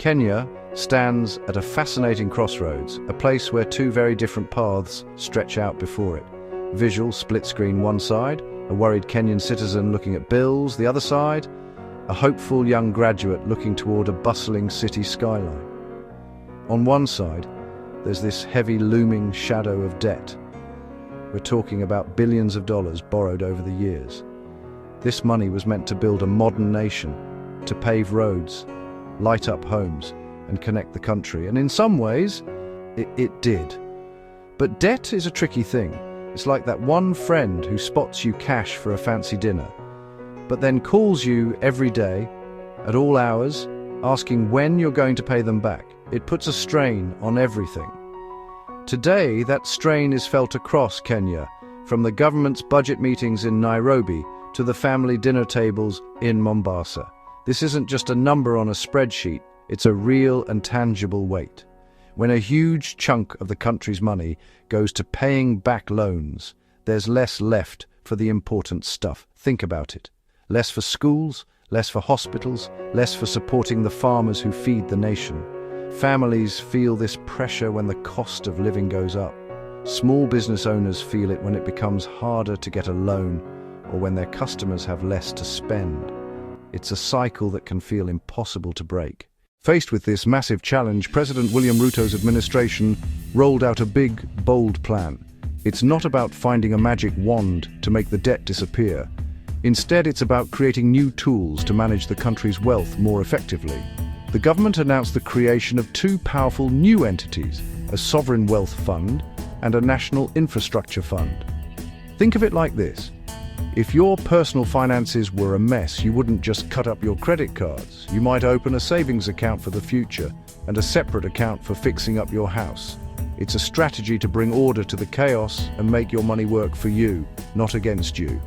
Kenya stands at a fascinating crossroads, a place where two very different paths stretch out before it. Visual split screen one side, a worried Kenyan citizen looking at bills, the other side, a hopeful young graduate looking toward a bustling city skyline. On one side, there's this heavy looming shadow of debt. We're talking about billions of dollars borrowed over the years. This money was meant to build a modern nation, to pave roads, light up homes, and connect the country. And in some ways, it did. But debt is a tricky thing. It's like that one friend who spots you cash for a fancy dinner, but then calls you every day, at all hours, asking when you're going to pay them back. It puts a strain on everything. Today, that strain is felt across Kenya, from the government's budget meetings in Nairobi to the family dinner tables in Mombasa. This isn't just a number on a spreadsheet, it's a real and tangible weight. When a huge chunk of the country's money goes to paying back loans, there's less left for the important stuff. Think about it. Less for schools, less for hospitals, less for supporting the farmers who feed the nation. Families feel this pressure when the cost of living goes up. Small business owners feel it when it becomes harder to get a loan or when their customers have less to spend. It's a cycle that can feel impossible to break. Faced with this massive challenge, President William Ruto's administration rolled out a big, bold plan. It's not about finding a magic wand to make the debt disappear. Instead, it's about creating new tools to manage the country's wealth more effectively. The government announced the creation of two powerful new entities, a sovereign wealth fund and a national infrastructure fund. Think of it like this. If your personal finances were a mess, you wouldn't just cut up your credit cards. You might open a savings account for the future and a separate account for fixing up your house. It's a strategy to bring order to the chaos and make your money work for you, not against you.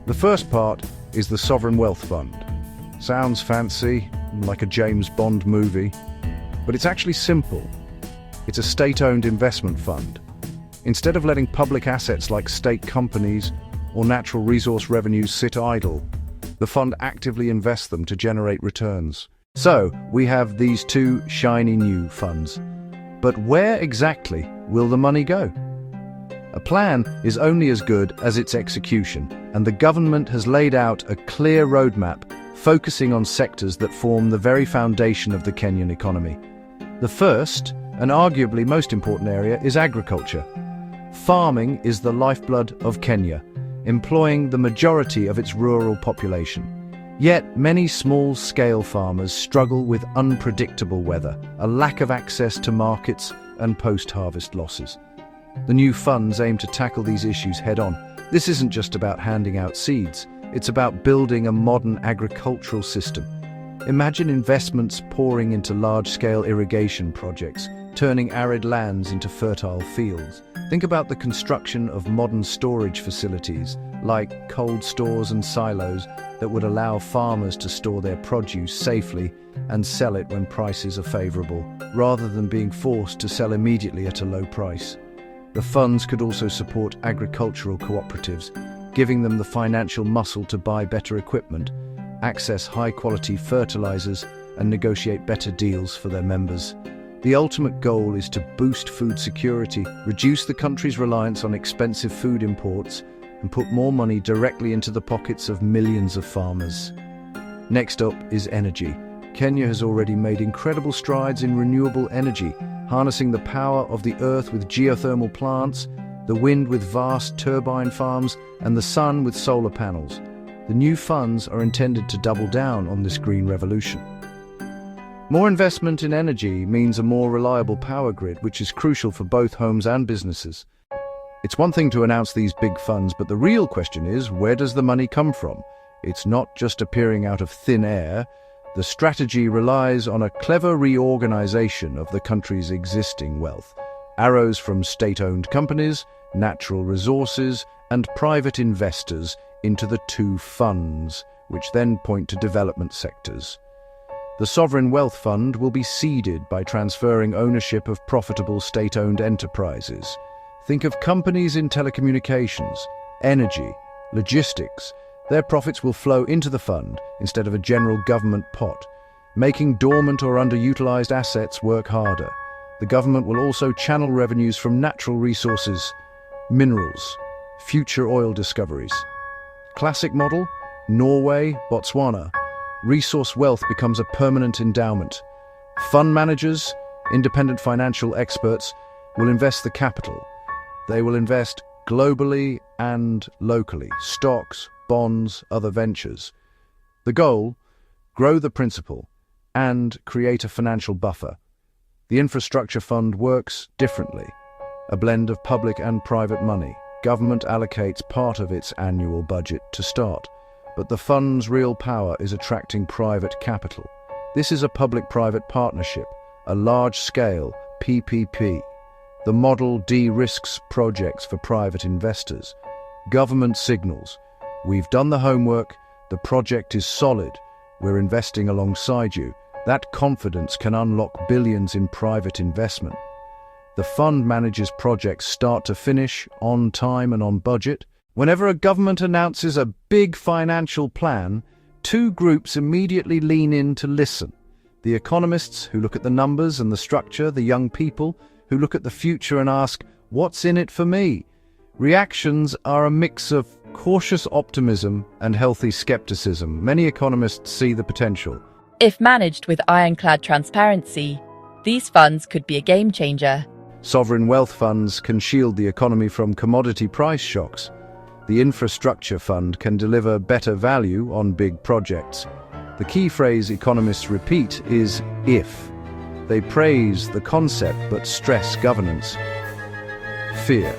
The first part is the Sovereign Wealth Fund. Sounds fancy, like a James Bond movie, but it's actually simple. It's a state-owned investment fund. Instead of letting public assets like state companies or natural resource revenues sit idle, the fund actively invests them to generate returns. So, we have these two shiny new funds. But where exactly will the money go? A plan is only as good as its execution, and the government has laid out a clear roadmap focusing on sectors that form the very foundation of the Kenyan economy. The first, and arguably most important area, is agriculture. Farming is the lifeblood of Kenya, employing the majority of its rural population. Yet many small-scale farmers struggle with unpredictable weather, a lack of access to markets, and post-harvest losses. The new funds aim to tackle these issues head-on. This isn't just about handing out seeds, it's about building a modern agricultural system. Imagine investments pouring into large-scale irrigation projects, turning arid lands into fertile fields. Think about the construction of modern storage facilities, like cold stores and silos, that would allow farmers to store their produce safely and sell it when prices are favorable, rather than being forced to sell immediately at a low price. The funds could also support agricultural cooperatives, giving them the financial muscle to buy better equipment, access high-quality fertilizers, and negotiate better deals for their members. The ultimate goal is to boost food security, reduce the country's reliance on expensive food imports, and put more money directly into the pockets of millions of farmers. Next up is energy. Kenya has already made incredible strides in renewable energy, harnessing the power of the earth with geothermal plants, the wind with vast turbine farms, and the sun with solar panels. The new funds are intended to double down on this green revolution. More investment in energy means a more reliable power grid, which is crucial for both homes and businesses. It's one thing to announce these big funds, but the real question is, where does the money come from? It's not just appearing out of thin air. The strategy relies on a clever reorganization of the country's existing wealth. Arrows from state-owned companies, natural resources, and private investors into the two funds, which then point to development sectors. The Sovereign Wealth Fund will be seeded by transferring ownership of profitable state-owned enterprises. Think of companies in telecommunications, energy, logistics. Their profits will flow into the fund instead of a general government pot. making dormant or underutilized assets work harder. The government will also channel revenues from natural resources, minerals, future oil discoveries. Classic model, Norway, Botswana. Resource wealth becomes a permanent endowment. Fund managers, independent financial experts, will invest the capital. They will invest globally and locally, stocks, bonds, other ventures. The goal, grow the principal and create a financial buffer. The infrastructure fund works differently, a blend of public and private money. Government allocates part of its annual budget to start, but the fund's real power is attracting private capital. This is a public-private partnership, a large-scale PPP. The model de-risks projects for private investors. Government signals, we've done the homework, the project is solid, we're investing alongside you. That confidence can unlock billions in private investment. The fund manages projects start to finish, on time and on budget. Whenever a government announces a big financial plan, two groups immediately lean in to listen. The economists, who look at the numbers and the structure, the young people, who look at the future and ask, what's in it for me? Reactions are a mix of cautious optimism and healthy skepticism. Many economists see the potential. If managed with ironclad transparency, these funds could be a game changer. Sovereign wealth funds can shield the economy from commodity price shocks. The infrastructure fund can deliver better value on big projects. The key phrase economists repeat is if. They praise the concept but stress governance. Fear.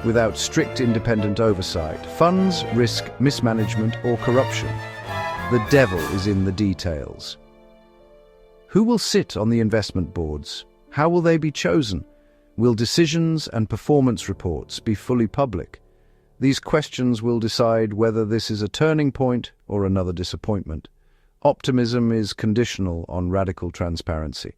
Without strict independent oversight, funds risk mismanagement or corruption. The devil is in the details. Who will sit on the investment boards? How will they be chosen? Will decisions and performance reports be fully public? These questions will decide whether this is a turning point or another disappointment. Optimism is conditional on radical transparency.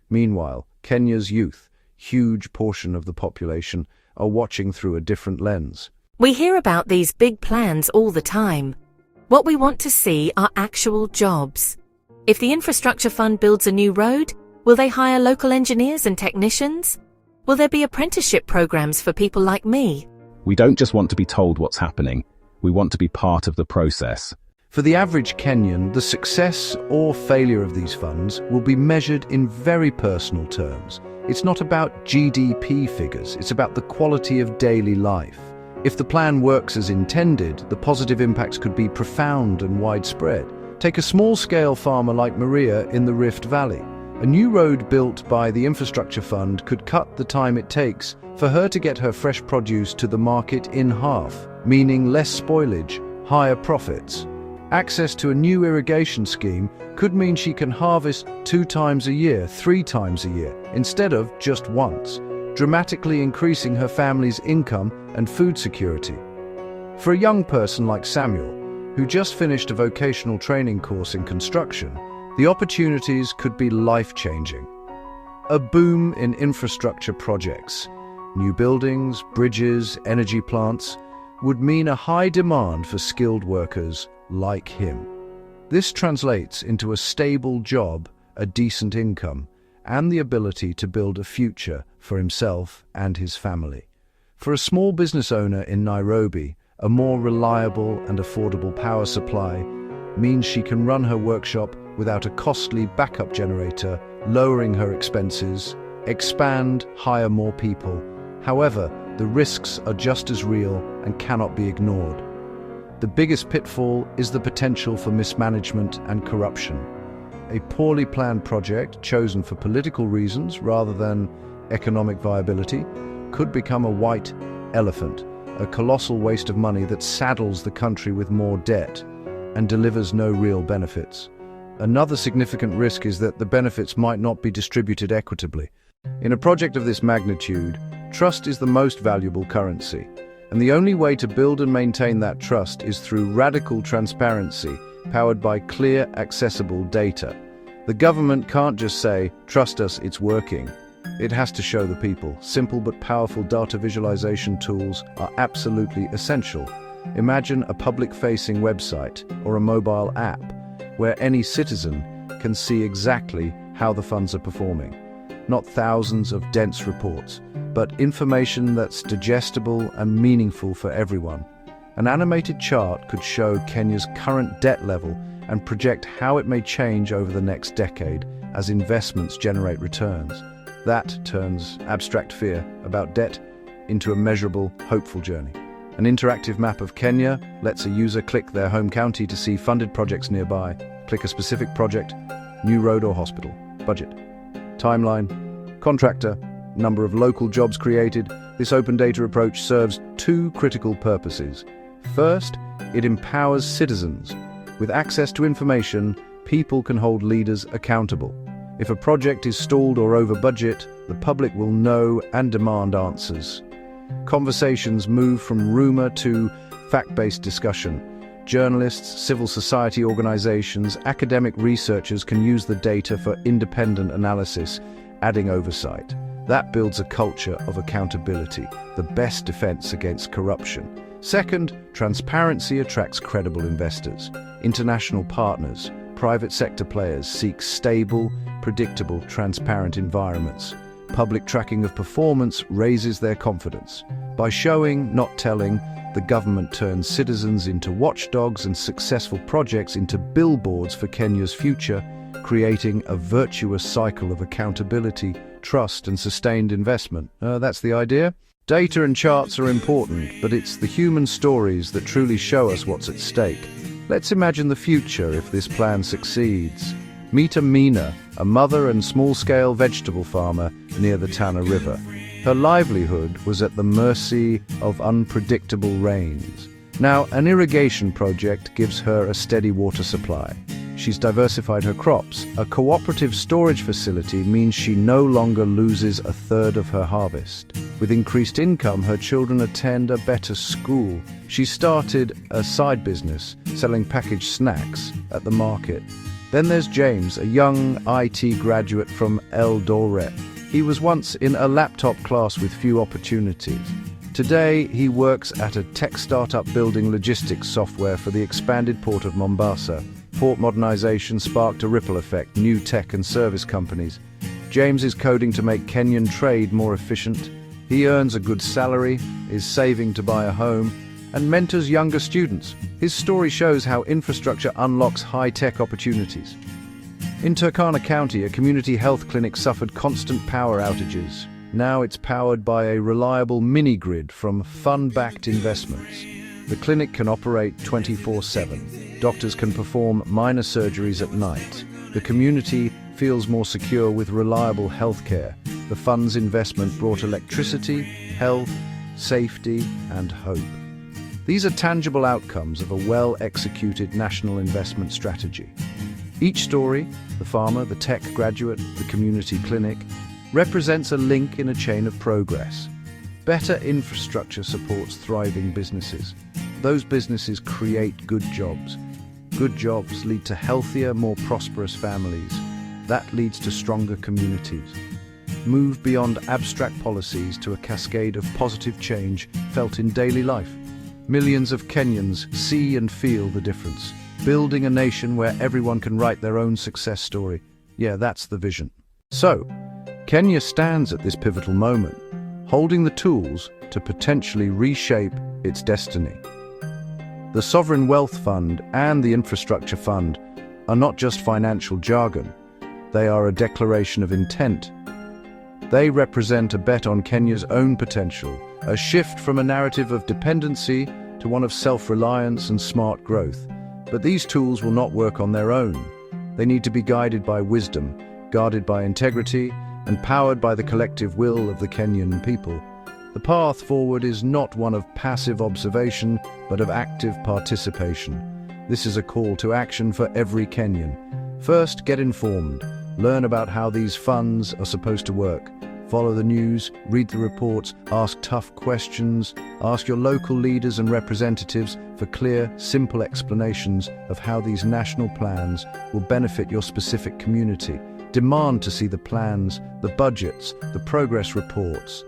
Meanwhile, Kenya's youth, huge portion of the population, are watching through a different lens. We hear about these big plans all the time. What we want to see are actual jobs. If the infrastructure fund builds a new road, will they hire local engineers and technicians? Will there be apprenticeship programs for people like me? We don't just want to be told what's happening. We want to be part of the process. For the average Kenyan, the success or failure of these funds will be measured in very personal terms. It's not about GDP figures, it's about the quality of daily life. If the plan works as intended, the positive impacts could be profound and widespread. Take a small-scale farmer like Maria in the Rift Valley. A new road built by the infrastructure fund could cut the time it takes for her to get her fresh produce to the market in half, meaning less spoilage, higher profits. Access to a new irrigation scheme could mean she can harvest 2 times a year, 3 times a year, instead of just once, dramatically increasing her family's income and food security. For a young person like Samuel, who just finished a vocational training course in construction, the opportunities could be life-changing. A boom in infrastructure projects, new buildings, bridges, energy plants, would mean a high demand for skilled workers like him. This translates into a stable job, a decent income, and the ability to build a future for himself and his family. For a small business owner in Nairobi, a more reliable and affordable power supply means she can run her workshop without a costly backup generator, lowering her expenses, expand, hire more people. However, the risks are just as real and cannot be ignored. The biggest pitfall is the potential for mismanagement and corruption. A poorly planned project chosen for political reasons rather than economic viability could become a white elephant, a colossal waste of money that saddles the country with more debt and delivers no real benefits. Another significant risk is that the benefits might not be distributed equitably. In a project of this magnitude, trust is the most valuable currency, and the only way to build and maintain that trust is through radical transparency, powered by clear, accessible data. The government can't just say, "Trust us, it's working." It has to show the people. Simple but powerful data visualization tools are absolutely essential. Imagine a public-facing website or a mobile app where any citizen can see exactly how the funds are performing. Not thousands of dense reports, but information that's digestible and meaningful for everyone. An animated chart could show Kenya's current debt level and project how it may change over the next decade as investments generate returns. That turns abstract fear about debt into a measurable, hopeful journey. An interactive map of Kenya lets a user click their home county to see funded projects nearby. Click a specific project, new road or hospital. Budget, timeline, contractor, number of local jobs created. This open data approach serves two critical purposes. First, it empowers citizens. With access to information, people can hold leaders accountable. If a project is stalled or over budget, the public will know and demand answers. Conversations move from rumor to fact-based discussion. Journalists, civil society organizations, academic researchers can use the data for independent analysis, adding oversight. That builds a culture of accountability, the best defense against corruption. Second, transparency attracts credible investors. International partners, private sector players seek stable, predictable, transparent environments. Public tracking of performance raises their confidence. By showing, not telling, the government turns citizens into watchdogs and successful projects into billboards for Kenya's future, creating a virtuous cycle of accountability, trust and sustained investment. That's the idea. Data and charts are important, but it's the human stories that truly show us what's at stake. Let's imagine the future if this plan succeeds. Meet Amina, a mother and small-scale vegetable farmer near the Tana River. Her livelihood was at the mercy of unpredictable rains. Now, an irrigation project gives her a steady water supply. She's diversified her crops. A cooperative storage facility means she no longer loses a third of her harvest. With increased income, her children attend a better school. She started a side business, selling packaged snacks at the market. Then there's James, a young IT graduate from Eldoret. He was once in a laptop class with few opportunities. Today, he works at a tech startup building logistics software for the expanded port of Mombasa. Port modernization sparked a ripple effect, new tech and service companies. James is coding to make Kenyan trade more efficient. He earns a good salary, is saving to buy a home, and mentors younger students. His story shows how infrastructure unlocks high-tech opportunities. In Turkana County, a community health clinic suffered constant power outages. Now it's powered by a reliable mini-grid from fund-backed investments. The clinic can operate 24/7. Doctors can perform minor surgeries at night. The community feels more secure with reliable healthcare. The fund's investment brought electricity, health, safety, and hope. These are tangible outcomes of a well-executed national investment strategy. Each story, the farmer, the tech graduate, the community clinic, represents a link in a chain of progress. Better infrastructure supports thriving businesses. Those businesses create good jobs. Good jobs lead to healthier, more prosperous families. That leads to stronger communities. Move beyond abstract policies to a cascade of positive change felt in daily life. Millions of Kenyans see and feel the difference. Building a nation where everyone can write their own success story. Yeah, that's the vision. So, Kenya stands at this pivotal moment, holding the tools to potentially reshape its destiny. The Sovereign Wealth Fund and the Infrastructure Fund are not just financial jargon. They are a declaration of intent. They represent a bet on Kenya's own potential, a shift from a narrative of dependency to one of self-reliance and smart growth. But these tools will not work on their own. They need to be guided by wisdom, guarded by integrity, and powered by the collective will of the Kenyan people. The path forward is not one of passive observation, but of active participation. This is a call to action for every Kenyan. First, get informed. Learn about how these funds are supposed to work. Follow the news, read the reports, ask tough questions, ask your local leaders and representatives for clear, simple explanations of how these national plans will benefit your specific community. Demand to see the plans, the budgets, the progress reports.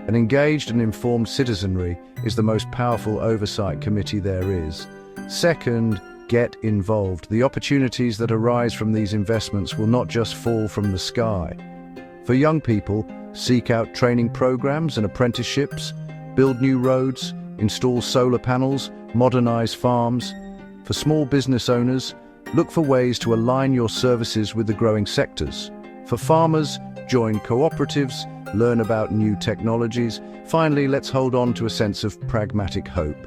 An engaged and informed citizenry is the most powerful oversight committee there is. Second, Get involved. The opportunities that arise from these investments will not just fall from the sky. For young people, seek out training programs and apprenticeships, build new roads, install solar panels, modernize farms. For small business owners, look for ways to align your services with the growing sectors. For farmers, join cooperatives, learn about new technologies. Finally, let's hold on to a sense of pragmatic hope.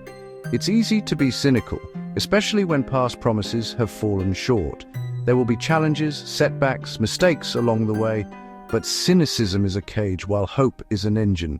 It's easy to be cynical, especially when past promises have fallen short. There will be challenges, setbacks, mistakes along the way, but cynicism is a cage while hope is an engine.